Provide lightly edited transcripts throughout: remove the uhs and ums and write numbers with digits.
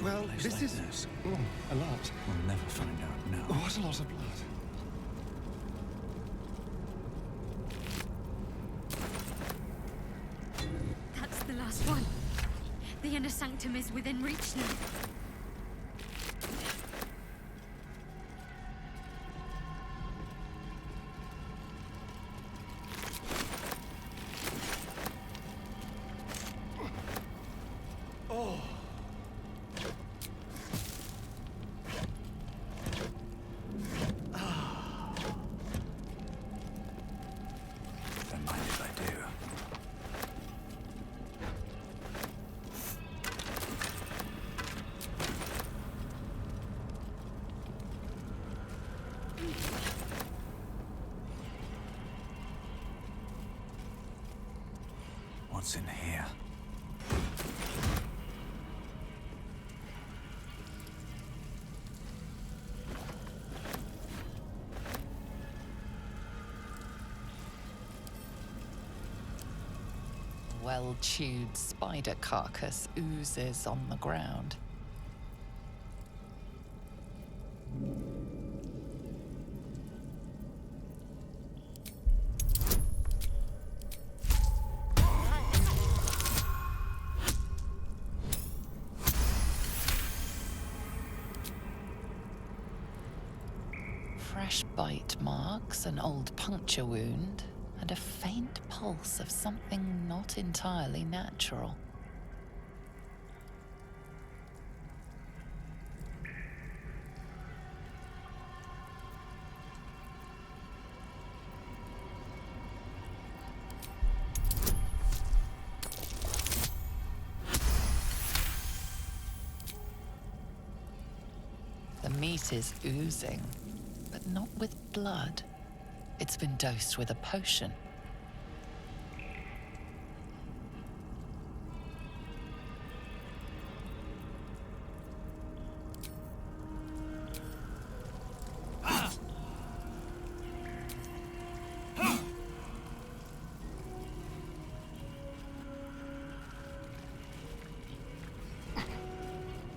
Well, Place this like is this. a lot. We'll never find out now. What a lot of blood. That's the last one. The inner sanctum is within reach now. Don't mind if I do. What's in here? Well-chewed spider carcass oozes on the ground. Fresh bite marks, an old puncture wound, and a faint pulse of something not entirely natural. The meat is oozing, but not with blood. It's been dosed with a potion.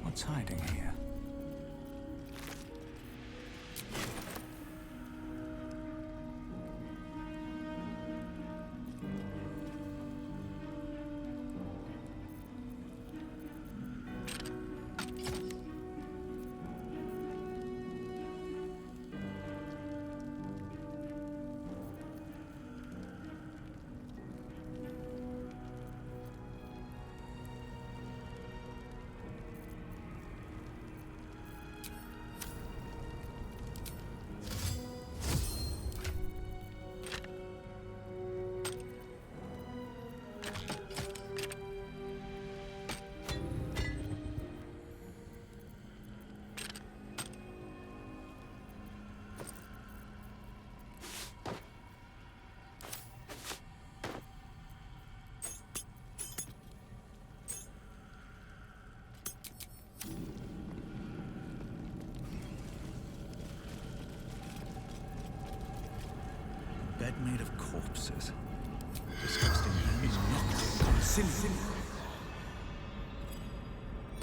What's hiding here? Bed made of corpses. Disgusting hands knocked concilium.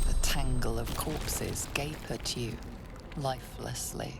The tangle of corpses gape at you, lifelessly.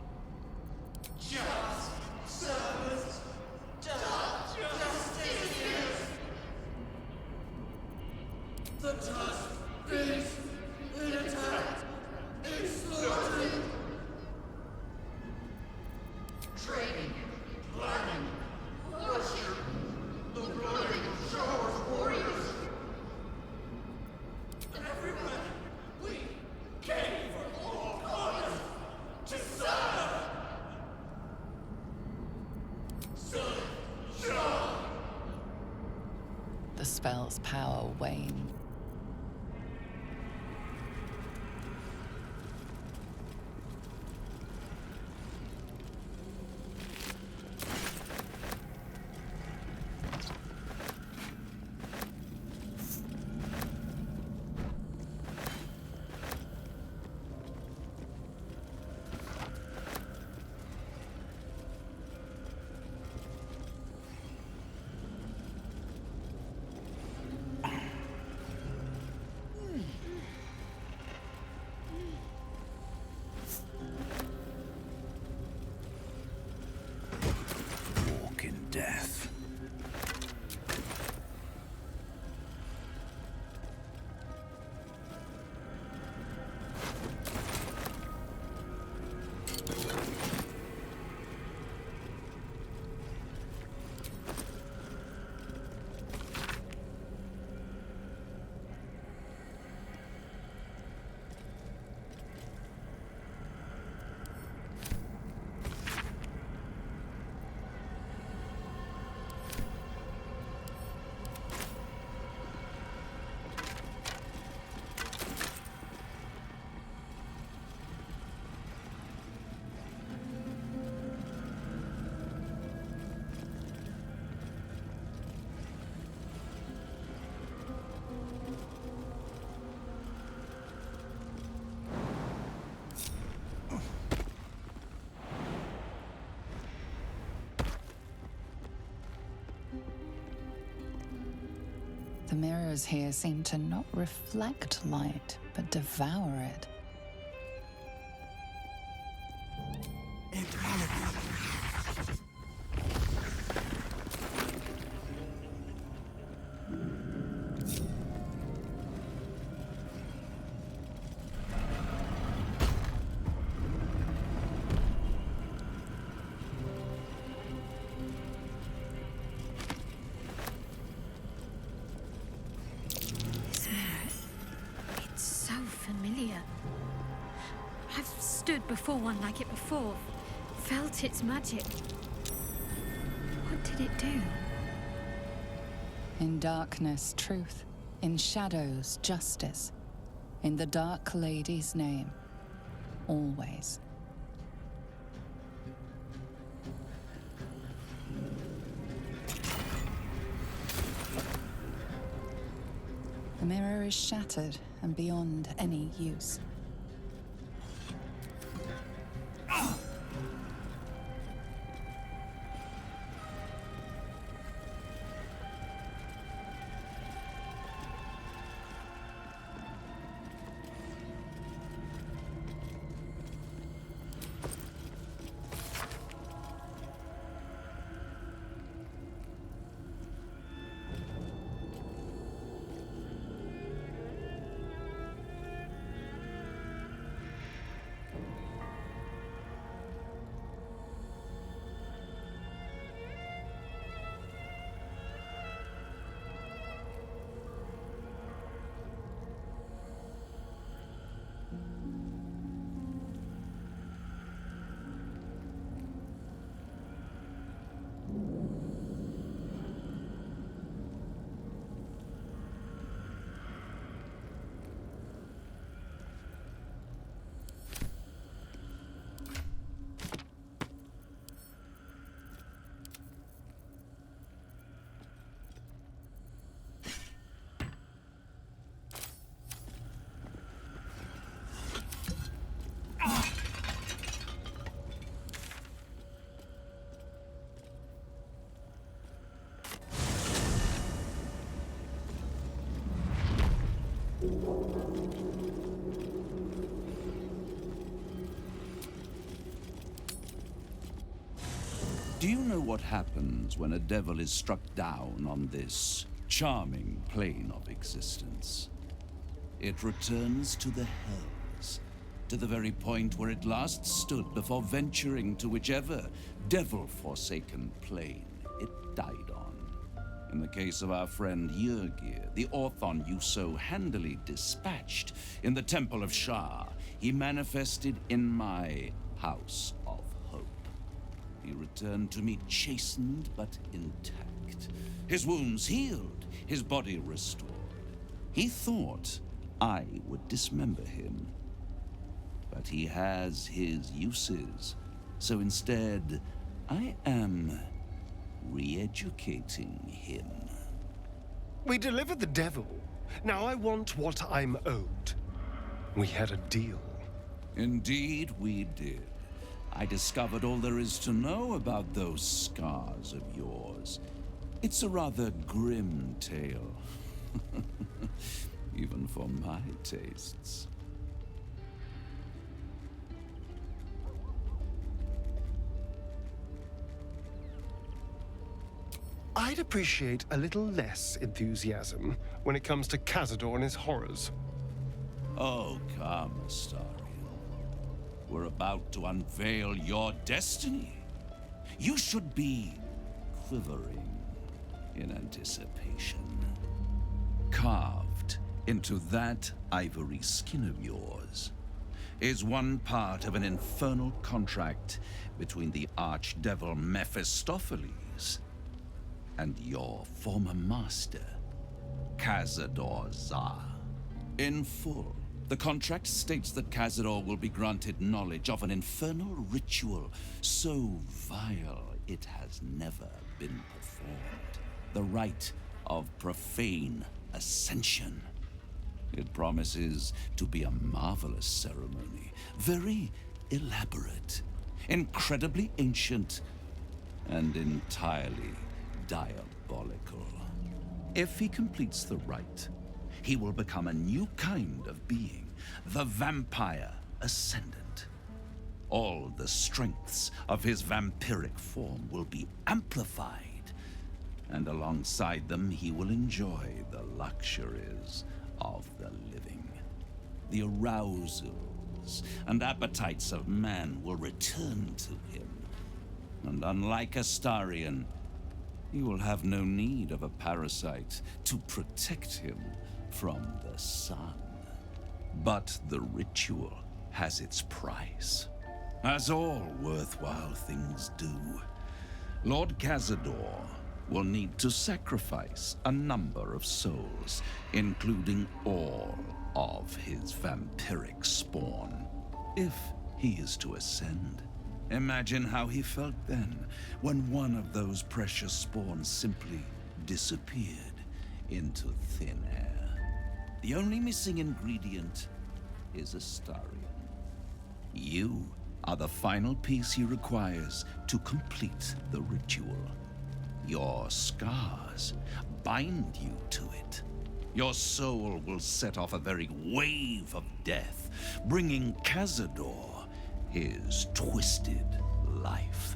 The mirrors here seem to not reflect light, but devour it. This mirror, it's so familiar. I've stood before one like it before, felt its magic. What did it do? In darkness, truth. In shadows, justice. In the Dark Lady's name. Always. The mirror is shattered and beyond any use. Do you know what happens when a devil is struck down on this charming plane of existence? It returns to the hells, to the very point where it last stood before venturing to whichever devil-forsaken plane it died on. In the case of our friend Yrgir, the Orthon you so handily dispatched in the Temple of Shah, he manifested in my House of Hope. He returned to me chastened but intact, his wounds healed, his body restored. He thought I would dismember him, but he has his uses, so instead I am re-educating him. We delivered the devil. Now I want what I'm owed. We had a deal. Indeed, we did. I discovered all there is to know about those scars of yours. It's a rather grim tale, even for my tastes. I'd appreciate a little less enthusiasm when it comes to Cazador and his horrors. Oh, come, Astarion. We're about to unveil your destiny. You should be quivering in anticipation. Carved into that ivory skin of yours is one part of an infernal contract between the archdevil Mephistopheles and your former master, Cazador Za. In full, the contract states that Cazador will be granted knowledge of an infernal ritual so vile it has never been performed. The rite of profane ascension. It promises to be a marvelous ceremony, very elaborate, incredibly ancient, and entirely diabolical. If he completes the rite, he will become a new kind of being, the Vampire Ascendant. All the strengths of his vampiric form will be amplified, and alongside them he will enjoy the luxuries of the living. The arousals and appetites of man will return to him, and unlike Astarion, he will have no need of a parasite to protect him from the sun. But the ritual has its price, as all worthwhile things do. Lord Cazador will need to sacrifice a number of souls, including all of his vampiric spawn, if he is to ascend. Imagine how he felt then, when one of those precious spawns simply disappeared into thin air. The only missing ingredient is Astarion. You are the final piece he requires to complete the ritual. Your scars bind you to it. Your soul will set off a very wave of death, bringing Cazador his twisted life.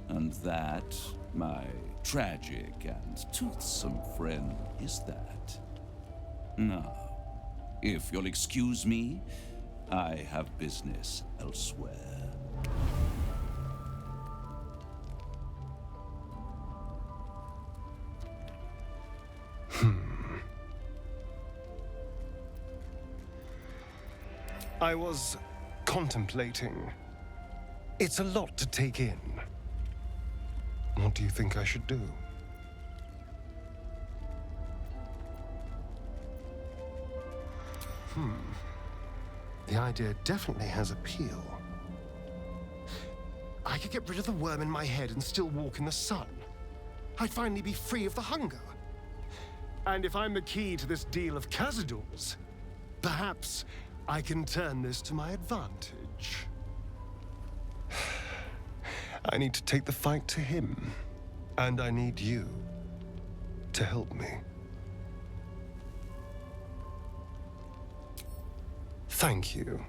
And that, my tragic and toothsome friend, is that. Now, if you'll excuse me, I have business elsewhere. I was contemplating. It's a lot to take in. What do you think I should do? The idea definitely has appeal. I could get rid of the worm in my head and still walk in the sun. I'd finally be free of the hunger. And if I'm the key to this deal of Cazador's, perhaps I can turn this to my advantage. I need to take the fight to him, and I need you to help me. Thank you.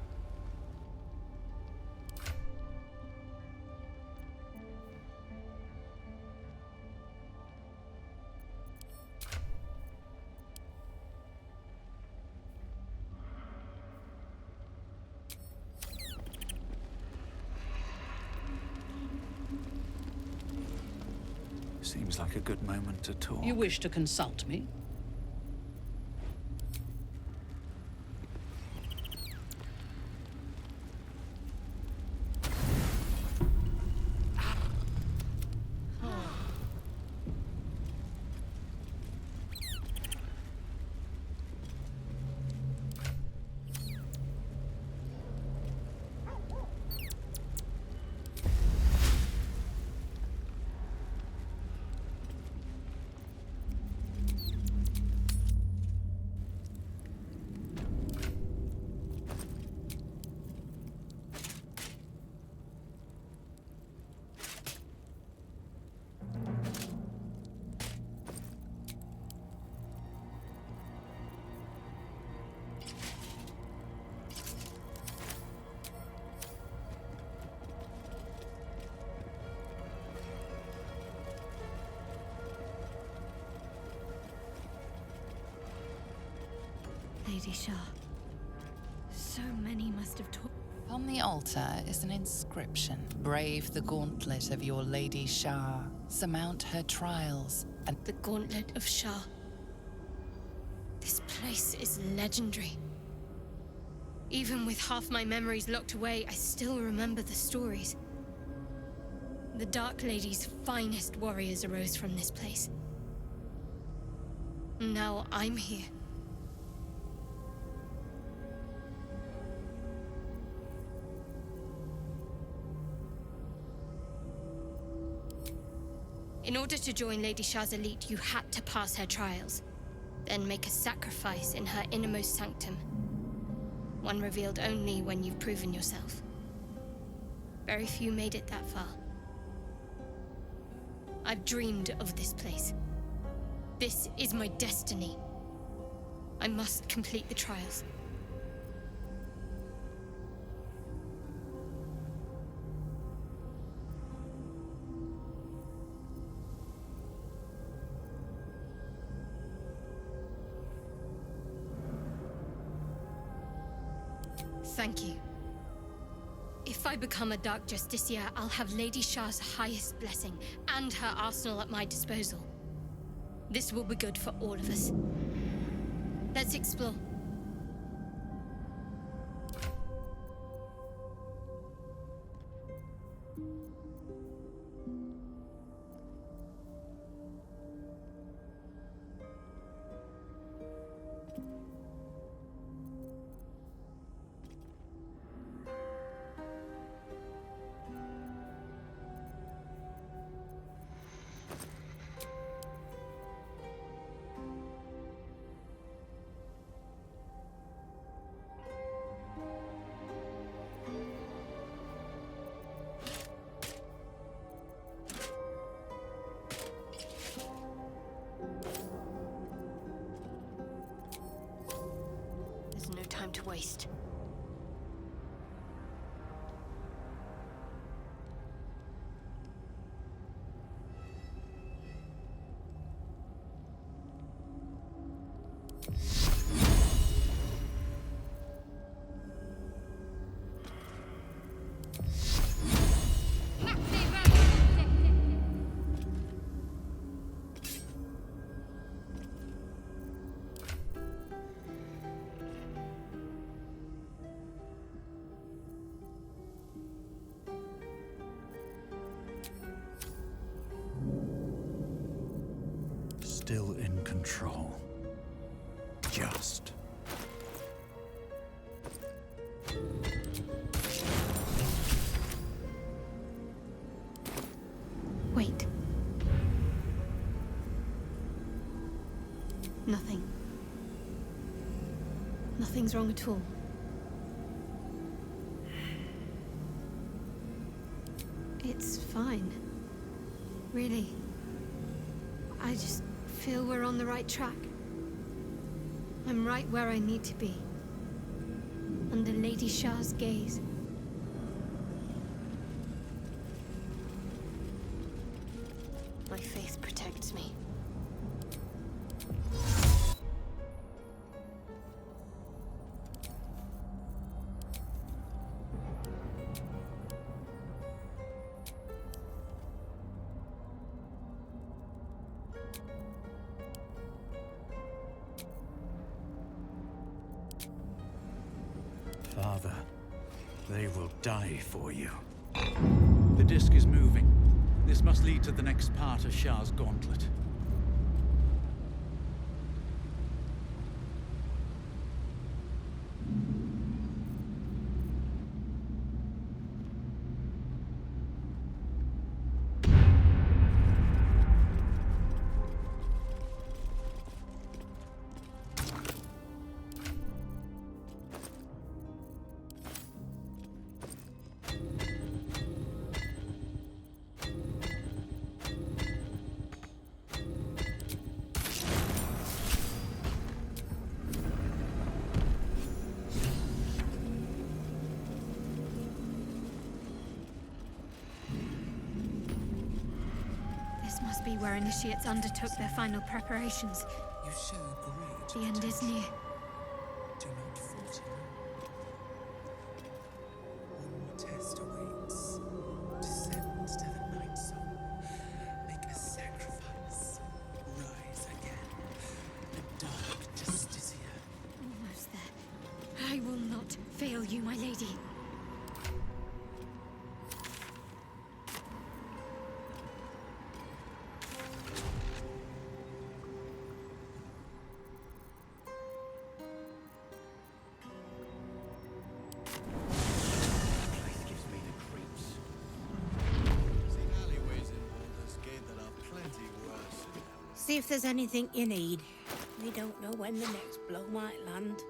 Seems like a good moment to talk. You wish to consult me? Lady Shah. So many must have taught. On the altar is an inscription. Brave the gauntlet of your Lady Shah. Surmount her trials and The Gauntlet of Shah. This place is legendary. Even with half my memories locked away, I still remember the stories. The Dark Lady's finest warriors arose from this place. Now I'm here. In order to join Lady Shah's elite, you had to pass her trials, then make a sacrifice in her innermost sanctum. One revealed only when you've proven yourself. Very few made it that far. I've dreamed of this place. This is my destiny. I must complete the trials. Thank you. If I become a Dark Justiciar, I'll have Lady Shah's highest blessing and her arsenal at my disposal. This will be good for all of us. Let's explore. There's no time to waste. Still in control. Just. Wait. Nothing. Nothing's wrong at all. It's fine. Really. I just feel we're on the right track. I'm right where I need to be. Under Lady Shah's gaze. My faith protects me. Father, they will die for you. The disc is moving. This must lead to the next part of Shah's gauntlet. This must be where initiates undertook their final preparations. You show great The end is near. Do not falter. One more test awaits. Descend to the night zone. Make a sacrifice. Rise again. The Dark Justiciar. Almost there. I will not fail you, my lady. Place gives me the creeps. Seen alleyways in Baldur's Gate that are plenty worse. See if there's anything you need. We don't know when the next blow might land.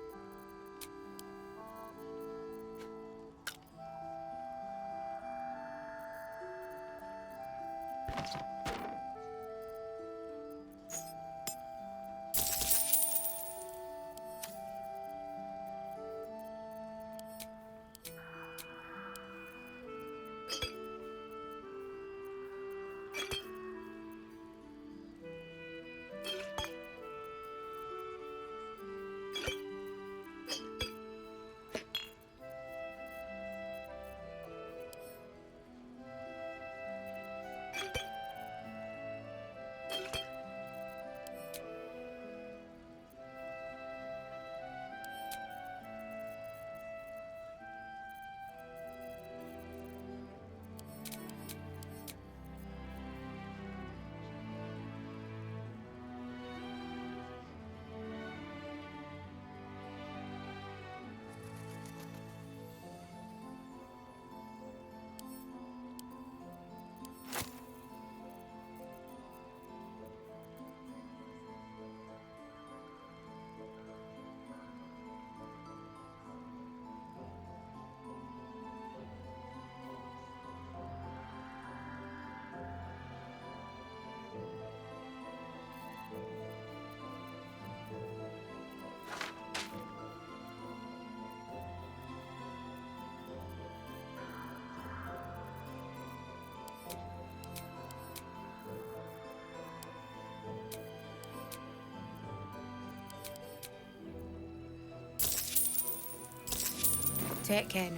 Take care.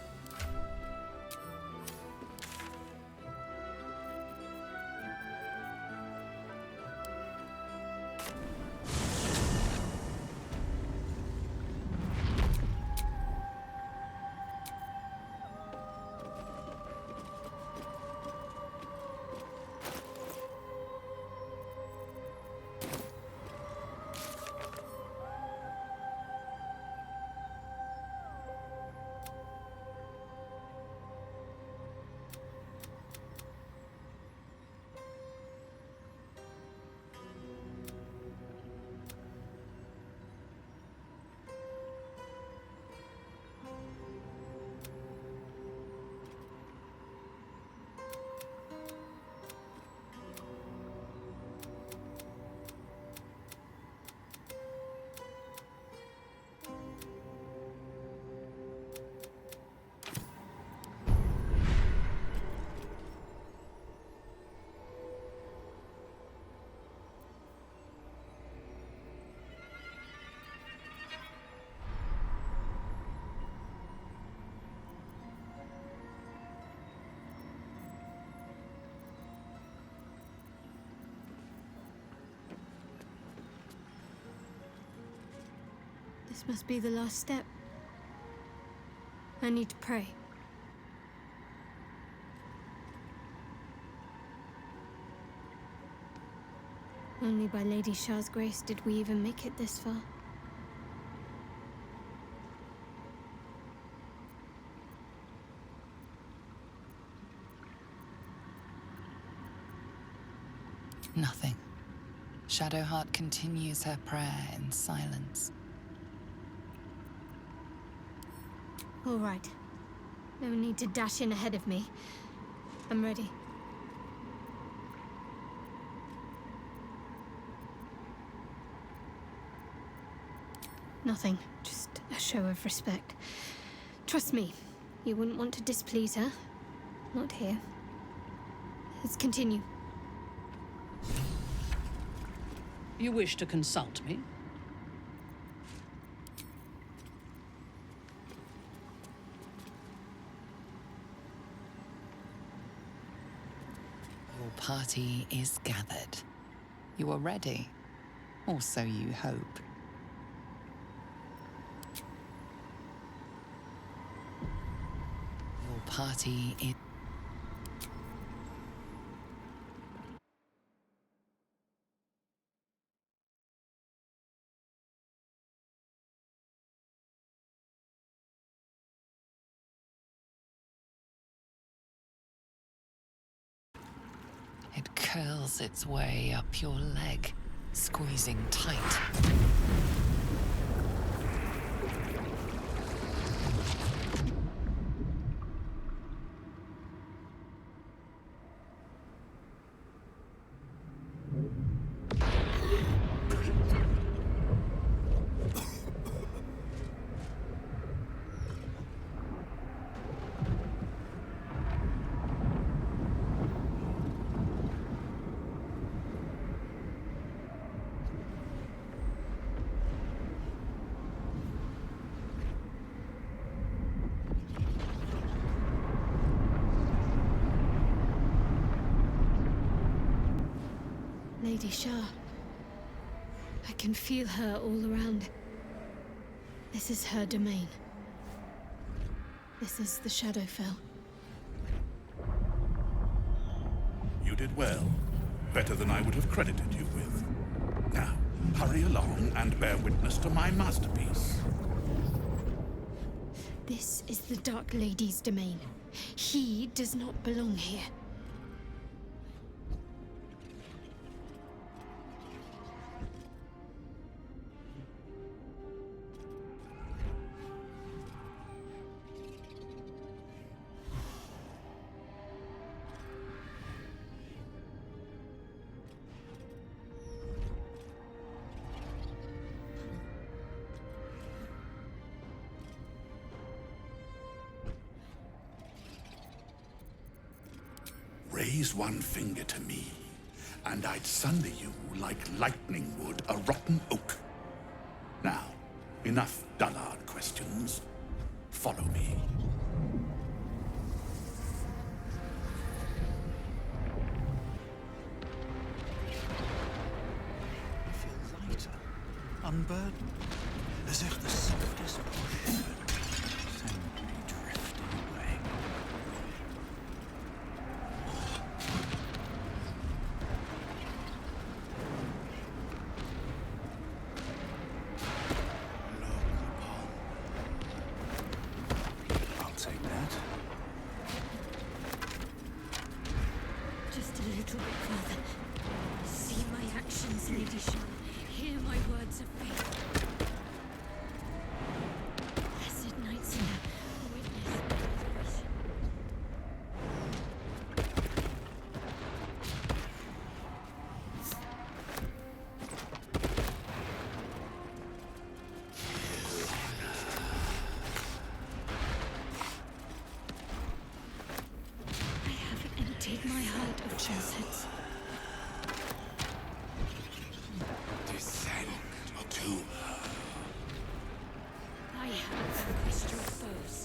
This must be the last step. I need to pray. Only by Lady Shah's grace did we even make it this far. Nothing. Shadowheart continues her prayer in silence. All right. No need to dash in ahead of me. I'm ready. Nothing. Just a show of respect. Trust me, you wouldn't want to displease her. Not here. Let's continue. You wish to consult me? Your party is gathered. You are ready, or so you hope. Your party is... It curls its way up your leg, squeezing tight. Lady Shah. I can feel her all around. This is her domain. This is the Shadowfell. You did well. Better than I would have credited you with. Now, hurry along and bear witness to my masterpiece. This is the Dark Lady's domain. He does not belong here. Raise one finger to me, and I'd sunder you like lightning would a rotten oak. Now, enough dullard questions. Follow me. little bit further. See my actions, Lady Shan. Hear my words of faith. Blessed Night Singer, witness my restoration. I have emptied my heart of falsehoods. Descend to her. I have vanquished your foes.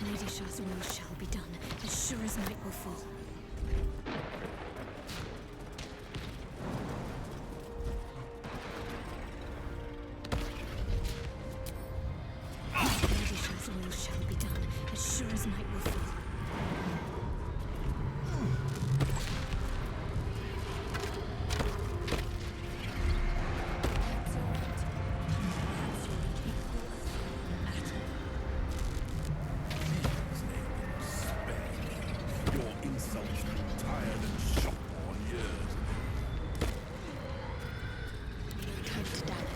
Lady Shah's will shall be done, as sure as night will fall. Lady Shah's will shall be done, as sure as night will fall. Your insults tired and shopworn years. Time to die.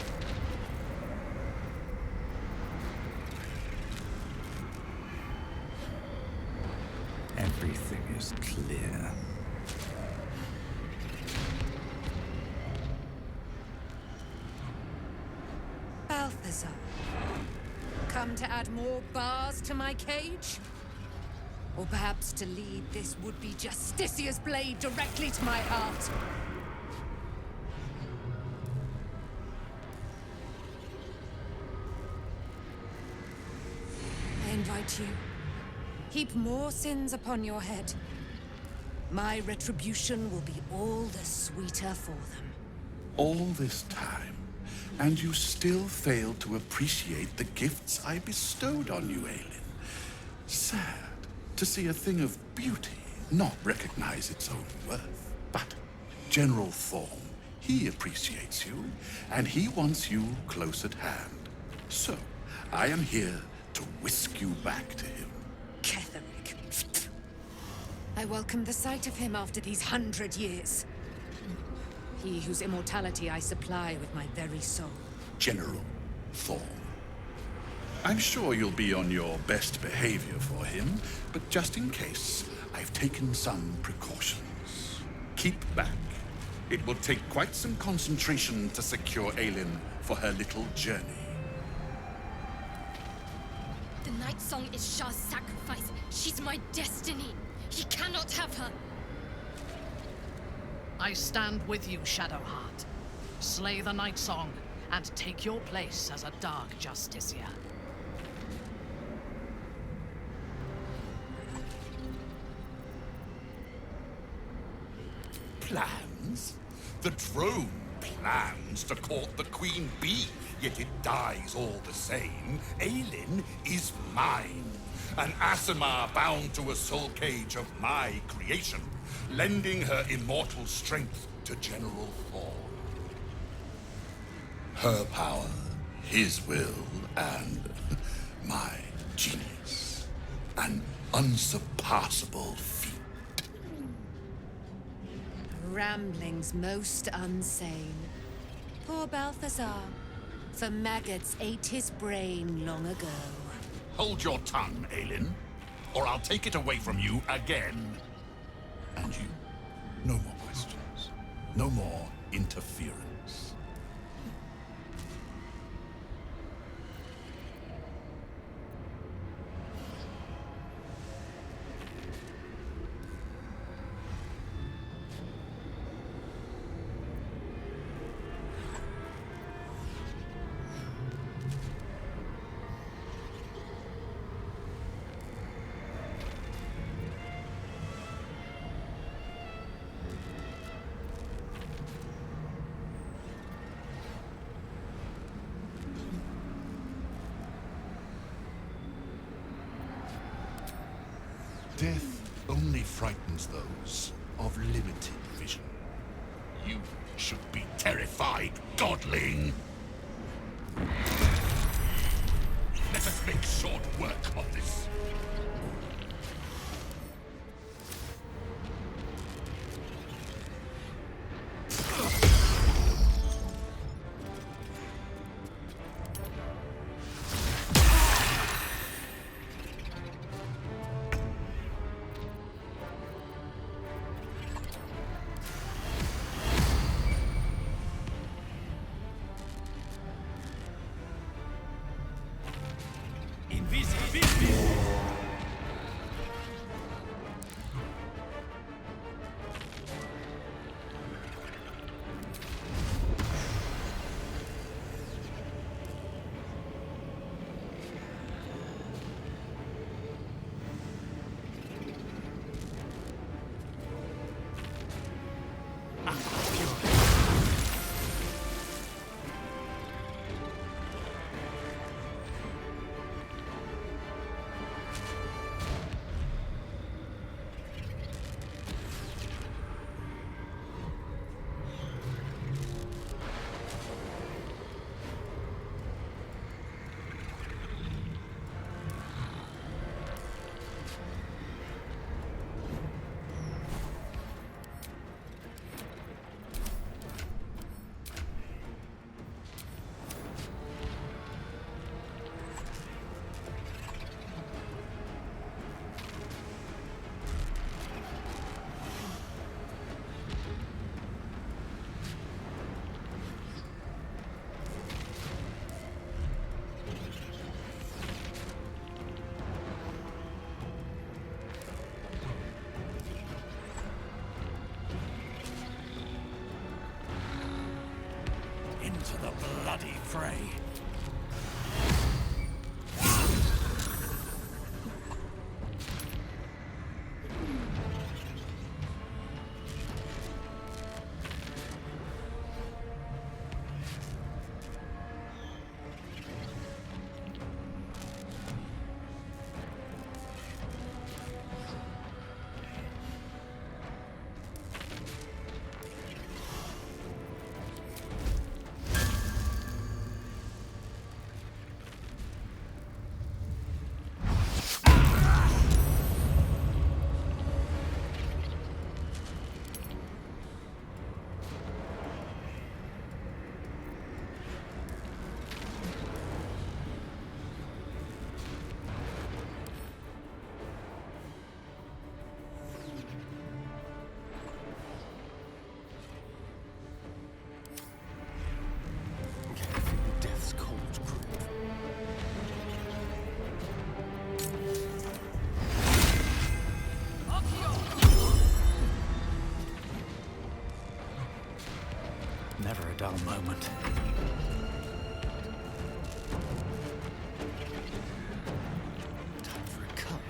Everything is clear. Balthazar, come to add more bars to my cage? Or perhaps to lead this would-be Justicia's blade directly to my heart? I invite you. Heap more sins upon your head. My retribution will be all the sweeter for them. All this time, and you still fail to appreciate the gifts I bestowed on you, Aelin. Sad to see a thing of beauty not recognize its own worth. But General Thorm, he appreciates you, and he wants you close at hand. So, I am here to whisk you back to him. Ketherick. I welcome the sight of him after these 100 years. He whose immortality I supply with my very soul. General Thorm. I'm sure you'll be on your best behavior for him, but just in case, I've taken some precautions. Keep back. It will take quite some concentration to secure Aelin for her little journey. The Night Song is Shah's sacrifice. She's my destiny. He cannot have her. I stand with you, Shadowheart. Slay the Night Song and take your place as a Dark Justicia. Plans? The drone plans to court the Queen Bee, yet it dies all the same. Aelin is mine. An Asimar bound to a soul cage of my creation, lending her immortal strength to General Thorn. Her power, his will, and my genius. An unsurpassable feat. Ramblings most unsane. Poor Balthazar, for maggots ate his brain long ago. Hold your tongue, Aelin, or I'll take it away from you again. And you, no more questions. No more interference. Death only frightens those of limited vision. You should be terrified, godling! Let us make short work of this. Into the bloody fray. Death's cold grip. Never a dull moment. Time for a cut.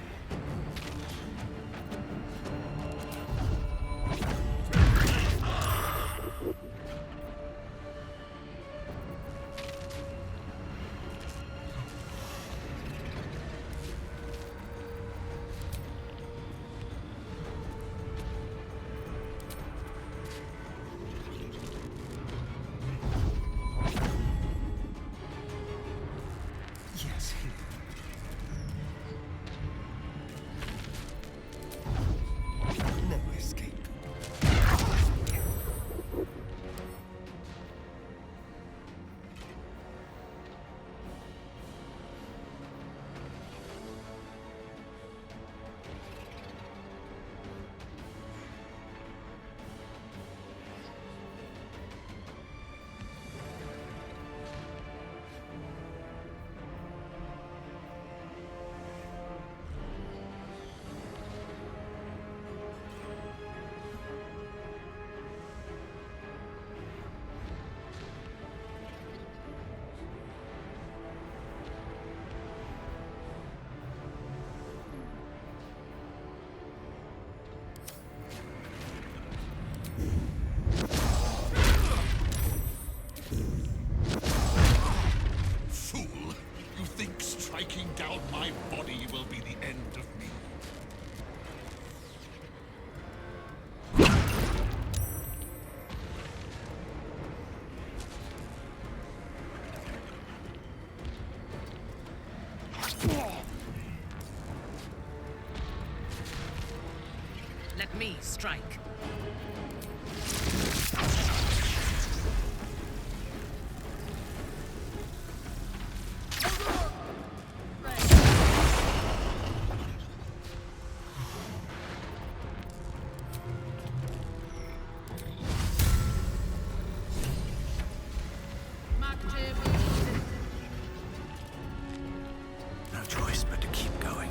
Strike. No choice but to keep going.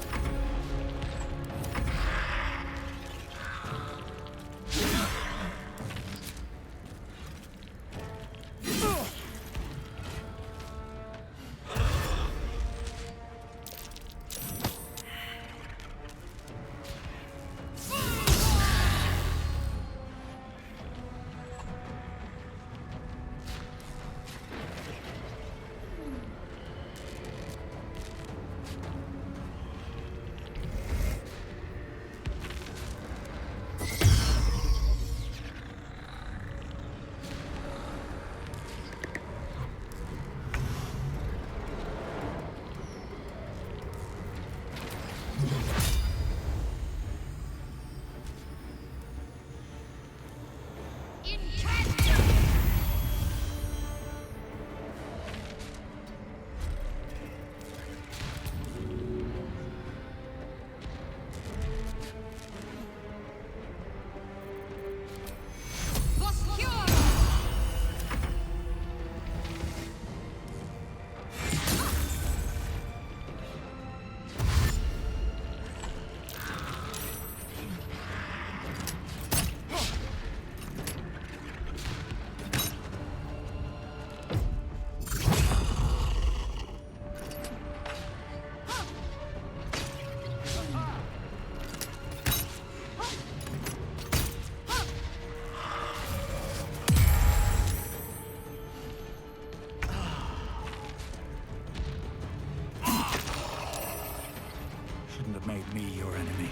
Shouldn't have made me your enemy.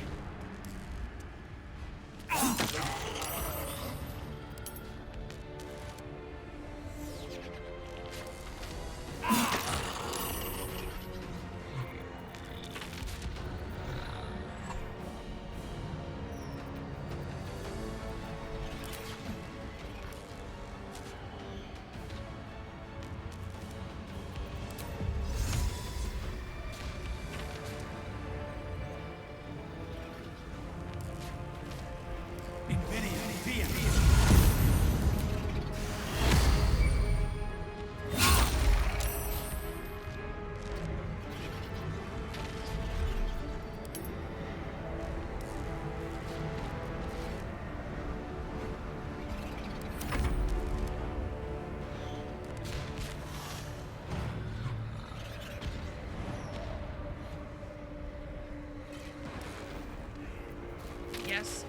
Yes?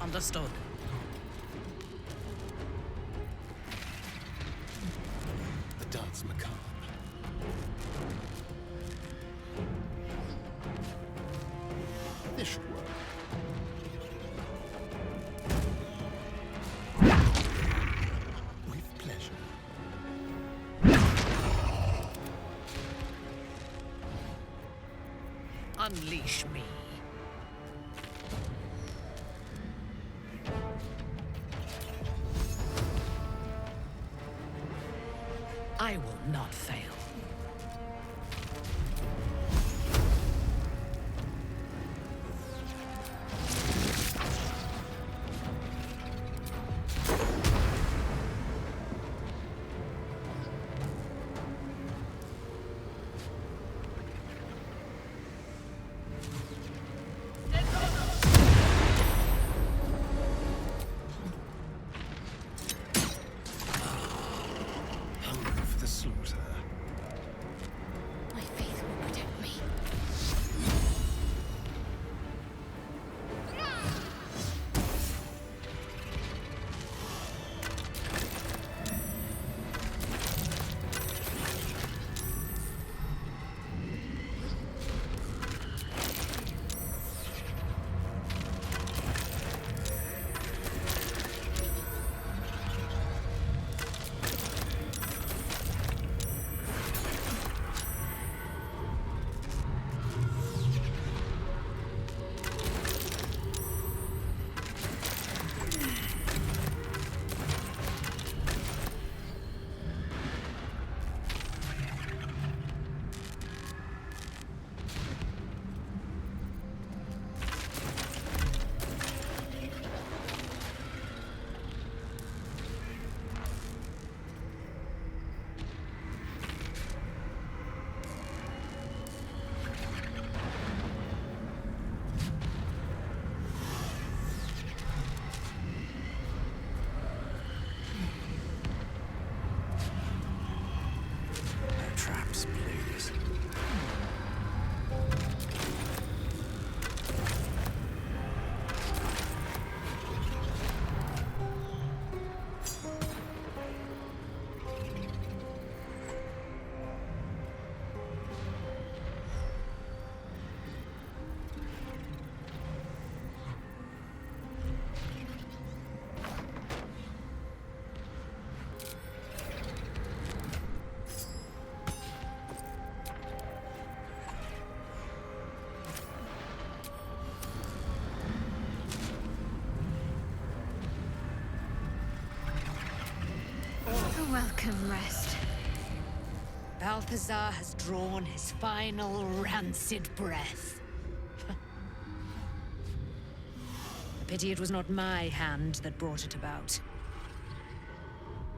Understood. The dance macabre. This should work. With pleasure. Unleash me. I will not fail. Welcome, Rest. Balthazar has drawn his final rancid breath. A pity it was not my hand that brought it about.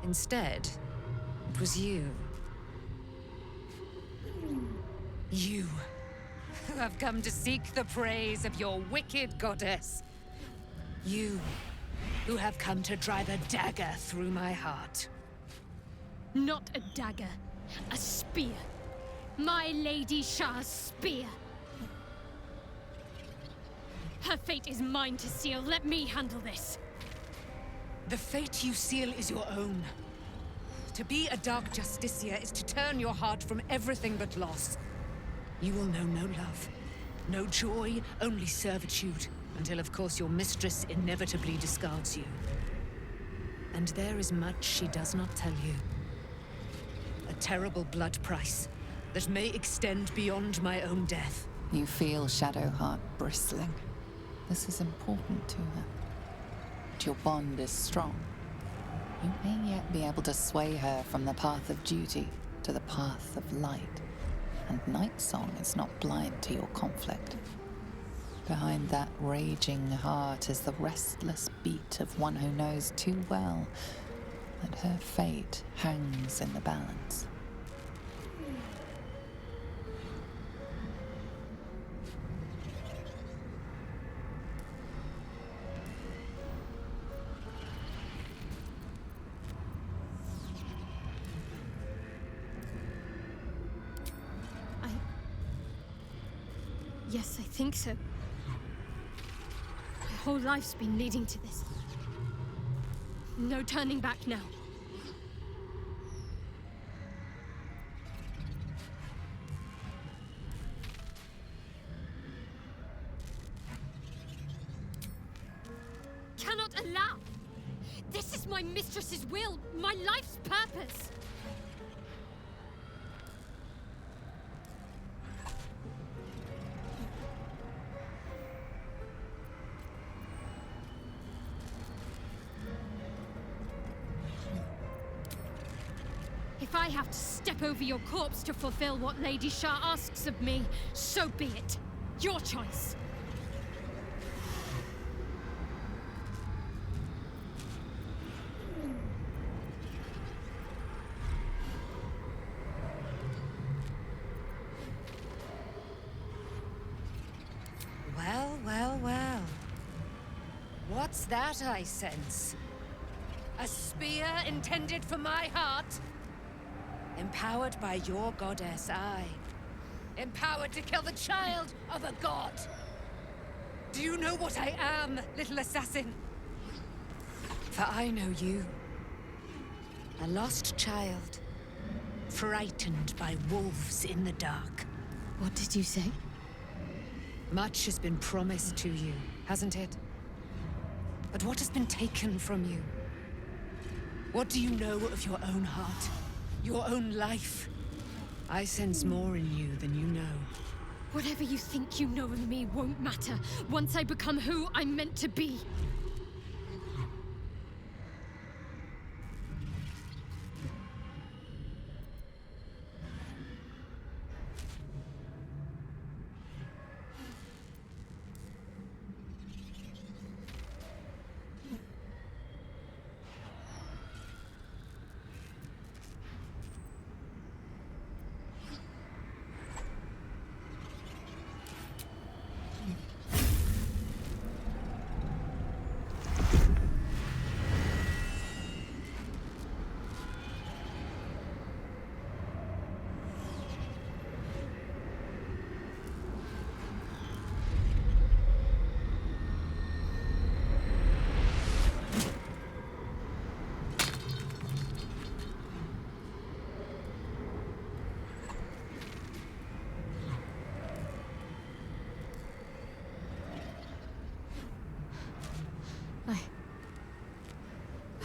Instead, it was you. You, who have come to seek the praise of your wicked goddess. You, who have come to drive a dagger through my heart. Not a dagger, a spear. My Lady Shah's spear. Her fate is mine to seal. Let me handle this. The fate you seal is your own. To be a Dark Justicia is to turn your heart from everything but loss. You will know no love, no joy, only servitude, until of course your mistress inevitably discards you. And there is much she does not tell you. A terrible blood price that may extend beyond my own death. You feel Shadowheart bristling. This is important to her. But your bond is strong. You may yet be able to sway her from the path of duty to the path of light. And Nightsong is not blind to your conflict. Behind that raging heart is the restless beat of one who knows too well that her fate hangs in the balance. Yes, I think so. My whole life's been leading to this. No turning back now. Cannot allow! This is my mistress's will, my life's purpose! If I have to step over your corpse to fulfill what Lady Shah asks of me, so be it. Your choice. Well, well, well. What's that I sense? A spear intended for my heart? Empowered by your goddess, I. Empowered to kill the child of a god. Do you know what I am, little assassin? For I know you. A lost child. Frightened by wolves in the dark. What did you say? Much has been promised to you, hasn't it? But what has been taken from you? What do you know of your own heart? Your own life? I sense more in you than you know. Whatever you think you know of me won't matter once I become who I'm meant to be.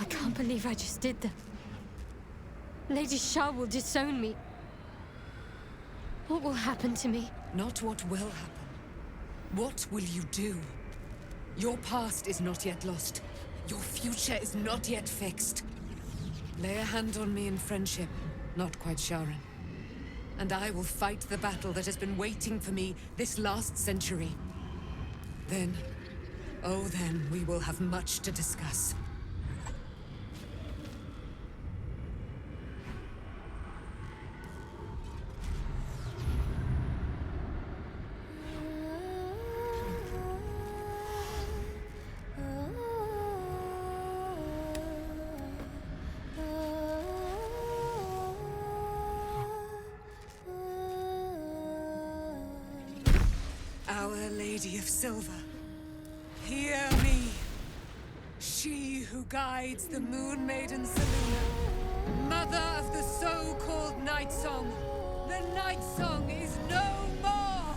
I can't believe I just did that. Lady Shah will disown me. What will happen to me? Not what will happen. What will you do? Your past is not yet lost. Your future is not yet fixed. Lay a hand on me in friendship, not quite Sharon. And I will fight the battle that has been waiting for me this last century. Then, oh then, we will have much to discuss. Our Lady of Silver, hear me. She who guides the Moon Maiden Seluna, mother of the so-called Night Song. The Night Song is no more!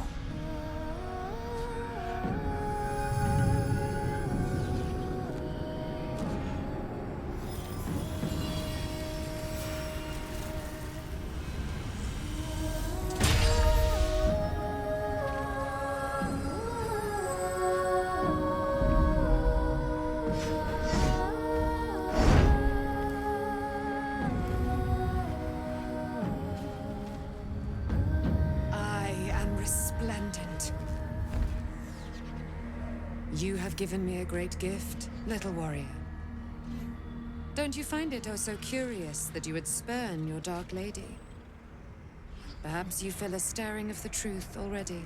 Resplendent. You have given me a great gift, little warrior. Don't you find it oh so curious that you would spurn your Dark Lady? Perhaps you feel a stirring of the truth already.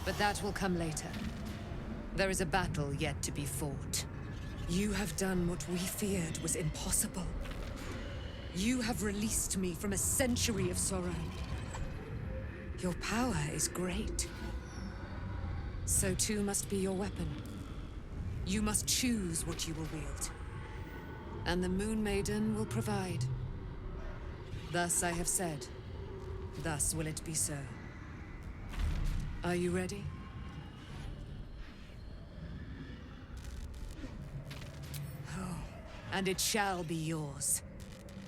But that will come later. There is a battle yet to be fought. You have done what we feared was impossible. You have released me from a century of sorrow. Your power is great. So too must be your weapon. You must choose what you will wield. And the Moon Maiden will provide. Thus I have said. Thus will it be so. Are you ready? Oh, and it shall be yours.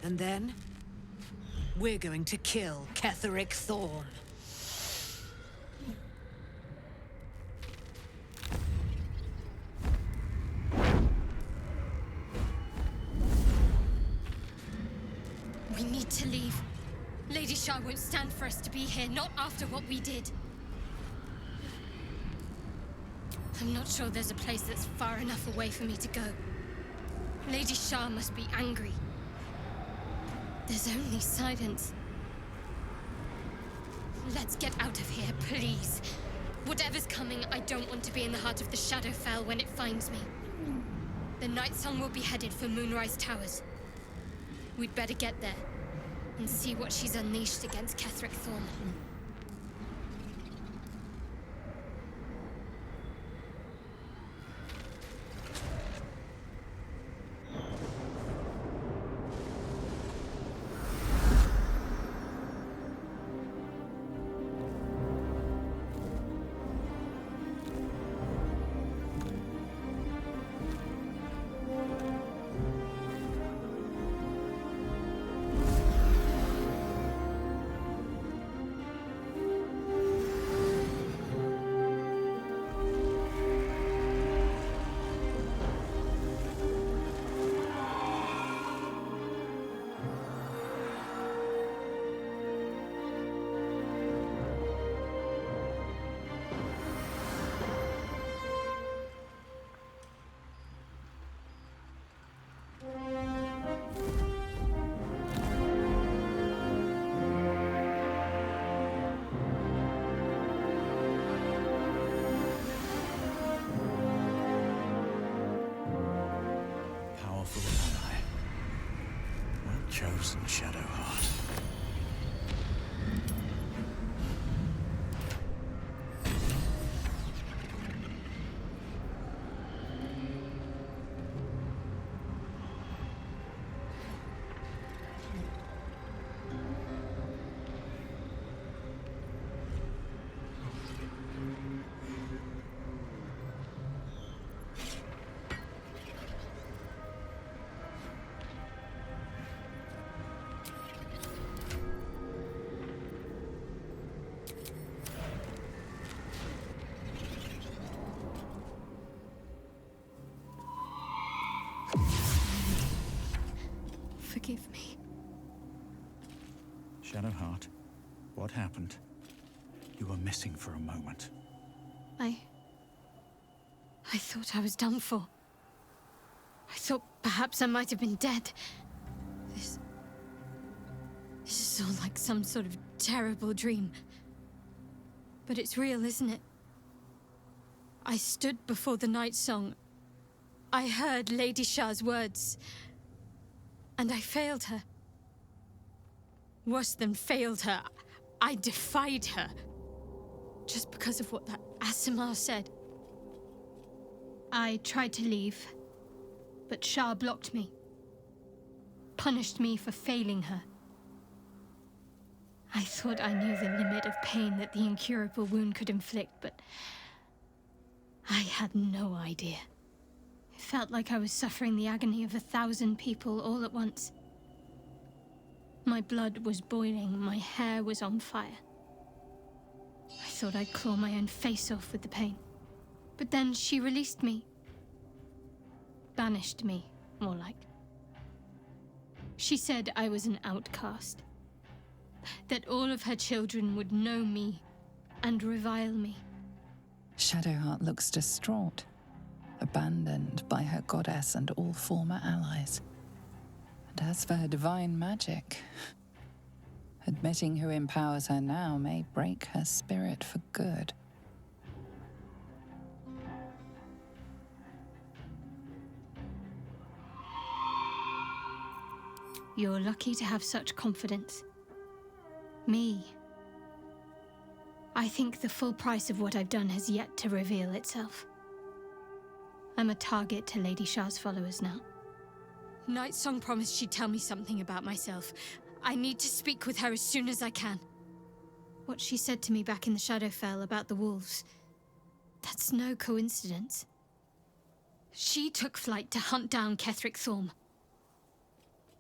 And then, we're going to kill Ketheric Thorn. We need to leave. Lady Shah won't stand for us to be here, not after what we did. I'm not sure there's a place that's far enough away for me to go. Lady Shah must be angry. There's only silence. Let's get out of here, please. Whatever's coming, I don't want to be in the heart of the Shadowfell when it finds me. The Night Song will be headed for Moonrise Towers. We'd better get there and see what she's unleashed against Ketheric Thorn. Chosen Shadowheart. Shadowheart, what happened? You were missing for a moment. I thought I was done for. I thought perhaps I might have been dead. This is all like some sort of terrible dream. But it's real, isn't it? I stood before the night song. I heard Lady Shah's words. And I failed her. Worse than failed her, I defied her. Just because of what that Asimar said. I tried to leave, but Shah blocked me. Punished me for failing her. I thought I knew the limit of pain that the incurable wound could inflict, but I had no idea. It felt like I was suffering the agony of 1,000 people all at once. My blood was boiling, my hair was on fire. I thought I'd claw my own face off with the pain. But then she released me. Banished me, more like. She said I was an outcast. That all of her children would know me and revile me. Shadowheart looks distraught, abandoned by her goddess and all former allies. And as for her divine magic, admitting who empowers her now may break her spirit for good. You're lucky to have such confidence. Me. I think the full price of what I've done has yet to reveal itself. I'm a target to Lady Shah's followers now. Nightsong promised she'd tell me something about myself. I need to speak with her as soon as I can. What she said to me back in the Shadowfell about the wolves, that's no coincidence. She took flight to hunt down Ketheric Thorm.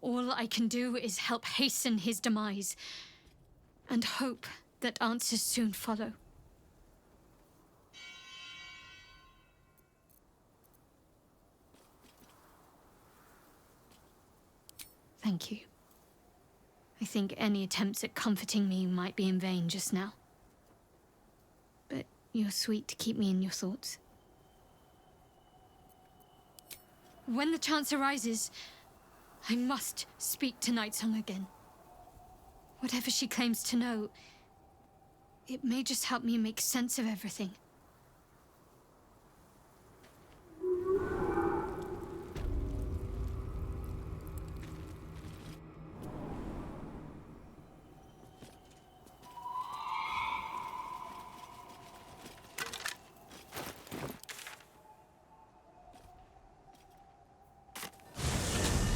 All I can do is help hasten his demise, and hope that answers soon follow. Thank you. I think any attempts at comforting me might be in vain just now. But you're sweet to keep me in your thoughts. When the chance arises, I must speak to Nightsong again. Whatever she claims to know, it may just help me make sense of everything.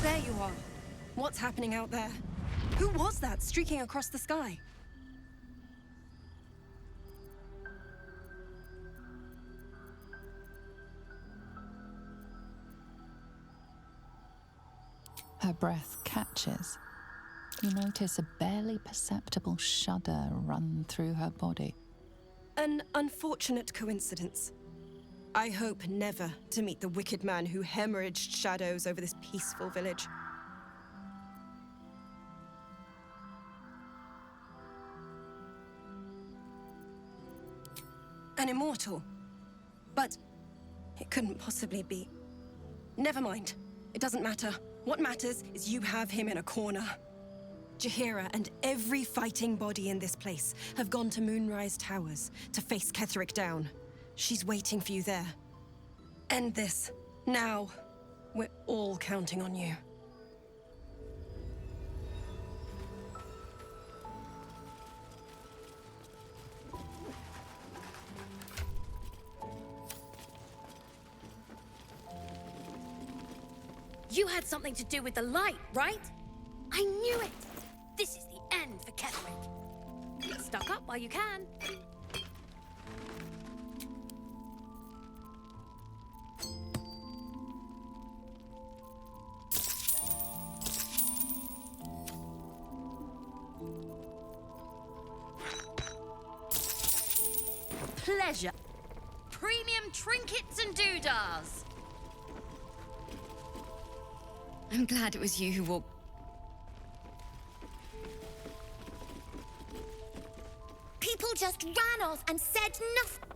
There you are. What's happening out there? Who was that streaking across the sky? Her breath catches. You notice a barely perceptible shudder run through her body. An unfortunate coincidence. I hope never to meet the wicked man who hemorrhaged shadows over this peaceful village. An immortal. But it couldn't possibly be. Never mind. It doesn't matter. What matters is you have him in a corner. Jaheira and every fighting body in this place have gone to Moonrise Towers to face Ketheric down. She's waiting for you there. End this. Now. We're all counting on you. You had something to do with the light, right? I knew it! This is the end for Ketheric. Get stuck up while you can. Pleasure. Premium trinkets and doodahs. I'm glad it was you who walked. just ran off and said nothing.